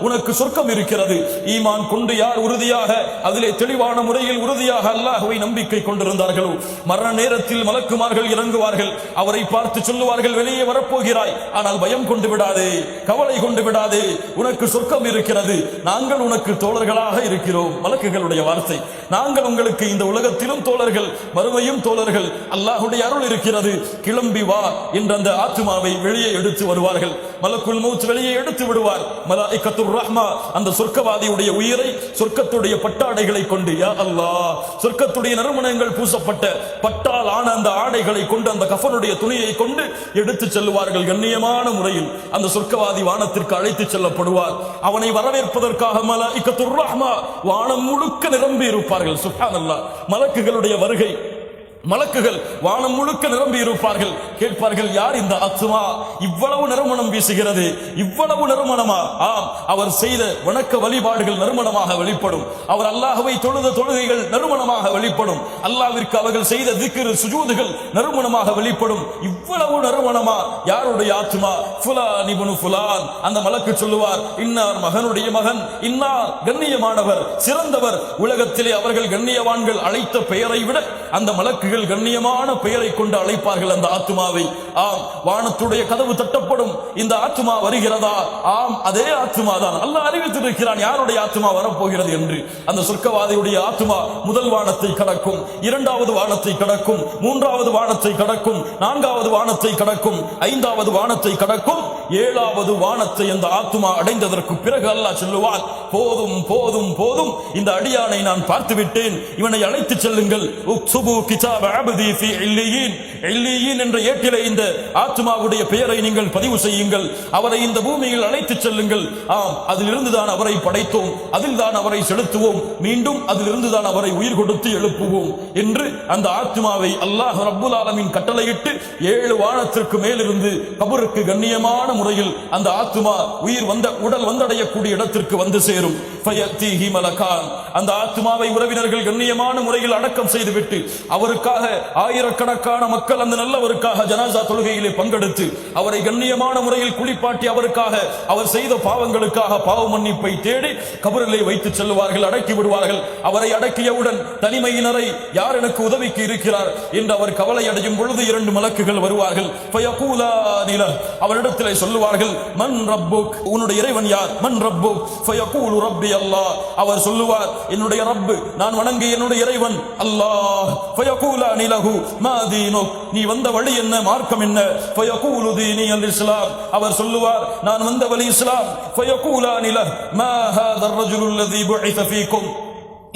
உனக்கு சொர்க்கம் இருக்கிறது. ஈமான் கொண்டு யார் உறுதியாக அதிலே தெளிவான முறையில் உறுதியாக அல்லாஹ்வை நம்பிக்கை கொண்டிருந்தார்களோ மரண நேரத்தில் மலக்குமார்கள் இறங்குவார்கள். அவரை பார்த்து சொல்லுவார்கள், வெளியே வரப்போகிறாய், ஆனால் பயம் கொண்டு விடாதே, கவலை கொண்டு விடாதே, உனக்கு சொர்க்கம் இருக்கிறது, நாங்கள் உனக்கு தோழர்களாக இருக்கிறோம். மலக்குகளுடைய வார்த்தை. நாங்கள் உங்களுக்கு இந்த உலகத்திலும் தோழர்கள், மறுமையும் தோழர்கள், அல்லாஹ்வுடைய அருள் இருக்கிறது, கிளம்பி வா என்ற அந்த ஆத்மாவை வெளியே எடுத்து வருவார்கள். மலக்குல் மௌத் வெளியே எடுத்து விடுவார். மலாயிகத்து ரஹ்மா அந்த சொர்க்கவாதியுடைய உயிரை சொர்க்கத்துடைய பட்டாடைகளை கொண்டு, யா அல்லாஹ், சொர்க்கத்துடைய நறுமணங்கள் பூசப்பட்ட பட்டால் ஆன அந்த ஆடைகளை கொண்டு, அந்த கஃபனுடைய துணியை கொண்டு எடுத்து செல்வார்கள். கண்ணியமான முறையில் அந்த சொர்க்கவாதி வானத்திற்கு அழைத்து செல்லப்படுவார். அவனை வரவேற்பதற்காக மலாயிகத்து ரஹ்மா வானம் முழுக்க நிரம்பி இருப்பார்கள். சுப்ஹானல்லாஹ். மலக்குகளுடைய வருகை, மலக்குகள் வானம் முழுக்க நிரம்பி இருப்பார்கள். கேட்பார்கள், யார் இந்த ஆத்மா? இவ்வளவு நறுமணம் வீசுகிறது, இவ்வளவு நறுமணமா? ஆம், அவர் செய்த வணக்க வழிபாடுகள் நறுமணமாக வெளிப்படும். அவர் அல்லாஹ்வை தொழுத தொழுகைகள் நறுமணமாக வெளிப்படும். அல்லாஹ்விற்கு அவர்கள் செய்த திக்ர் சுஜூதுகள் நறுமணமாக வெளிப்படும். இவ்வளவு நறுமணமா? யாருடைய ஆத்மா? ஃபுலான் இப்னு ஃபுலான். அந்த மலக்கு சொல்லுவார், இன்னார் மகனுடைய மகன், இன்னார் கண்ணியமானவர், சிறந்தவர். உலகத்திலே அவர்கள் கண்ணியவான்கள் அழைத்த பெயரை விட அந்த மலக்குகள் கண்ணியமான பெயரை கொண்டு அழைப்பார்கள் அந்த ஆத்மாவை. ஆம், வானத்துடைய கதவு தட்டப்படும். இந்த ஆத்மா வருகிறதா? ஆம், அதே ஆத்மா தான். அல்லாஹ் அறிவித்திருக்கிறான் யாருடைய ஆத்மா வரப்போகிறது என்று. அந்த சொர்க்கவாதியுடைய ஆத்மா முதல் வானத்தை கடக்கும், இரண்டாவது வானத்தை கடக்கும், மூன்றாவது வானத்தை கடக்கும், நான்காவது வானத்தை கடக்கும், ஐந்தாவது வானத்தை கடக்கும், ஏழாவது வானத்தை அந்த ஆத்மா அடைந்ததற்கு பிறகு அல்லாஹ் சொல்லுவான், போதும் போதும் போதும், இந்த அடியானை நான் பார்த்து விட்டேன், இவனை அழைத்து செல்லுங்கள். உக்சுபு கிதாப அப்தி ஃபீ இல்லியீன். இல்லியீன் என்ற ஏட்டிலே இந்த ஆத்மாவுடைய பெயரை நீங்கள் பதிவு செய்யுங்கள். அவரை இந்த பூமியில் அழைத்து செல்லுங்கள். ஆம், அதிலிருந்து தான் அவரை படைத்தோம், அதில் தான் அவரை செலுத்துவோம், மீண்டும் அதிலிருந்து தான் அவரை உயிர் கொடுத்து எழுப்புவோம் என்று அந்த ஆத்மாவை அல்லாஹ் ரப்புல் ஆலமீன் கட்டளையிட்டு 7 வானத்திற்கு மேலிருந்து கபருக்கு கண்ணியமான முறையில் அந்த ஆத்மா உயிர் வந்த உடல் வந்தடையக்கூடிய இடத்திற்கு வந்து சேரும். ஃபயத்தீஹி மலகான். அந்த ஆத்மாவை உறவினர்கள் கண்ணியமான முறையில் அடக்கம் செய்துவிட்டு அவருக்காக ஆயிரக்கணக்கான மக்கள் அந்த நல்லவருக்காக ஜனாசா தொழுகையிலே பங்கெடுத்து அவரை கண்ணியமான முறையில் குளிப்பாட்டி அவருக்காக அவர் செய்த பாவங்களுக்காக பாவ மன்னிப்பை தேடி கபரிலே வைத்து செல்வார்கள், அடக்கி விடுவார்கள். அவரை அடக்கியவுடன் தனிமையினரை யார் எனக்கு உதவிக்கு இருக்கிறார் என்று அவர் கவலை அடையும் பொழுது 2 மலக்குகள் வருவார்கள். ஃபயகூலானில, அவரிடத்திலே சொல்லுவார்கள், மன் ரப்புக், உன்னுடைய இறைவன் யார்? மன் ரப்புக்? ஃபயகூலு ரப்பி அல்லாஹ். அவர் சொல்லுவார், என்னுடைய ரப்பு, நான் வணங்கிய என்னுடைய இறைவன் அல்லாஹ். ஃபயகூலானி லஹு மா தீனுக், நீ வந்த வழி என்ன, மார்க்கம் என்ன? ஃபயகூலு தீனி அல் இஸ்லாம். அவர் சொல்லுவார், நான் வந்த வழி இஸ்லாம். ஃபயகூலானி லஹு மா ஹாதா الرجل الذي بعث فيكم,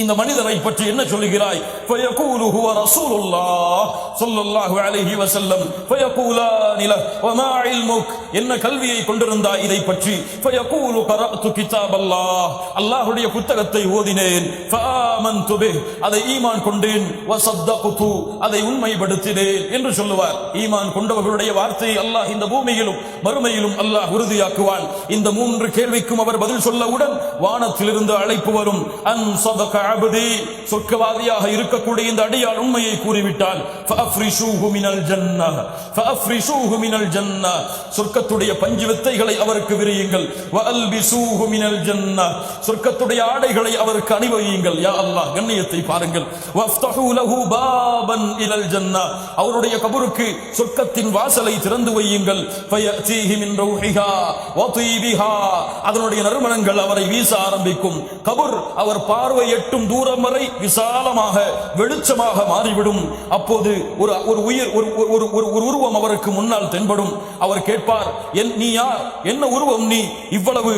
இந்த மனிதரை பற்றி என்ன சொல்லுகிறாய்? ஃபயகூலு ஹுவ ரசூலுல்லாஹ் ஸல்லல்லாஹு அலைஹி வஸல்லம். ஃபயகூலானி லஹு வமா இல்முக், என்ன கல்வியை கொண்டிருந்தாய் இதை பற்றி? ஃபயகூலு கரஅது கிதாபல்லாஹ், அல்லாஹ்வுடைய புத்தகத்தை ஓதினேன். ஃபஆமன்து பிஹ், அதை ஈமான் கொண்டேன். வஸத்தக்து, அதை உண்மைப்படுத்தினேன் என்று சொல்லுவார். ஈமான் கொண்டவர்களுடைய வார்த்தையை அல்லாஹ் இந்த பூமியிலும் மறுமையிலும் அல்லாஹ் உறுதியாக்குவான். இந்த 3 கேள்விக்கும் அவர் பதில் சொல்லவுடன் வானத்திலிருந்து அழைப்பு வரும். அன் ஸதக அப்தி, சொர்க்கவாதியாக இருக்கக்கூடிய இந்த அடியான் உண்மையை கூறிவிட்டால், ஃபஅஃப்ரிஷூஹு மினல் ஜன்னஹ், ஃபஅஃப்ரிஷூஹு மினல் ஜன்னஹ், சொர்க்கத்துடைய பஞ்சு வித்தைகளை அவருக்கு விரியுங்கள். வஅல்பிசூஹு மினல் ஜன்னஹ், சொர்க்கத்துடைய ஆடைகளை அவருக்கு அணிவியுங்கள். யா அல்லாஹ், கண்ணியத்தை பாருங்கள். வஃப்தஹூ லஹு பாபன் இலல் ஜன்னஹ், அவருடைய கபருக்கு சொர்க்கத்தின் வாசலை திறந்து வையுங்கள். ஃபயஅதீஹி மின் ரூஹிஹா வ தீபிஹா, அதனுடைய நறுமணங்கள் அவரை வீச ஆரம்பிக்கும். கபர் அவர் பார்வை எட்டும் தூரம் வரை விசாலமாக வெளிச்சமாக மாறிவிடும். அப்போது ஒரு உயிர், ஒரு உருவம் அவருக்கு முன்னால் தென்படும். அவர் கேட்பார், நீ யார்? என்ன உருவம் நீ? இவ்வளவு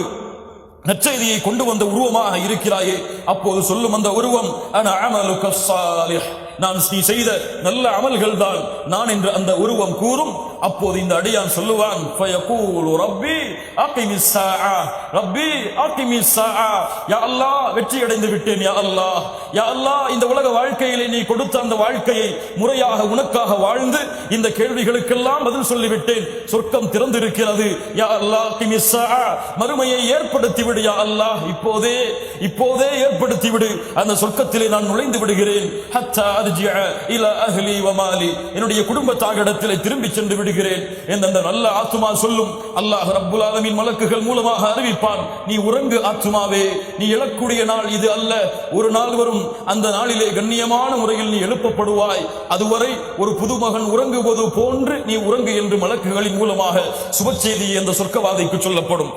நற்செய்தியை கொண்டு வந்த உருவமாக இருக்கிறாயே. அப்போது சொல்லும் அந்த உருவம், அன அமலுக ஸாலிஹ், நான் நீ செய்த நல்ல அமல்கள் தான் நான் என்று அந்த உருவம் கூறும். அப்போது இந்த அடியான் சொல்லுவான், ஃபயகூலு ரப்பி அகிமிஸ் ஸாஆ, ரப்பி அகிமிஸ் ஸாஆ, யா அல்லாஹ், வெற்றி அடைந்து விட்டேன். யா அல்லாஹ், யா அல்லாஹ், இந்த உலக வாழ்க்கையிலே நீ கொடுத்த அந்த வாழ்க்கையை முறையாக உனக்காக வாழ்ந்து இந்த கேள்விகளுக்கெல்லாம் பதில் சொல்லிவிட்டேன். சொர்க்கம் திறந்திருக்கிறது. யா அல்லாஹ் அகிமிஸ் ஸாஆ, மறுமையை ஏற்படுத்தி விடு. யா அல்லாஹ், இப்போதே ஏற்படுத்தி விடு. அந்த சொர்க்கத்திலே நான் நுழைந்து விடுகிறேன். ஹத்தா அர்ஜிஅ இலா அஹ்லி வ மாலி, என்னுடைய குடும்பத்தாரிடத்திலே திரும்பி சென்று விடுகிறேன். விடுகிறேன் என்ற நல்ல ஆத்துமா சொல்லும். அல்லாஹ் ரப்புல் ஆலமீன் மலக்குகள் மூலமாக அறிவிப்பான், நீ உறங்கு ஆத்துமாவே, நீ எழக்கூடிய நாள் இது அல்ல, ஒரு நாள் வரும், அந்த நாளிலே கண்ணியமான முறையில் நீ எழுப்பப்படுவாய், அதுவரை ஒரு புதுமகன் உறங்குவது போன்று நீ உறங்கு என்று மலக்குகளின் மூலமாக சுப செய்தி என்ற சொர்க்கவாதிக்கு சொல்லப்படும்.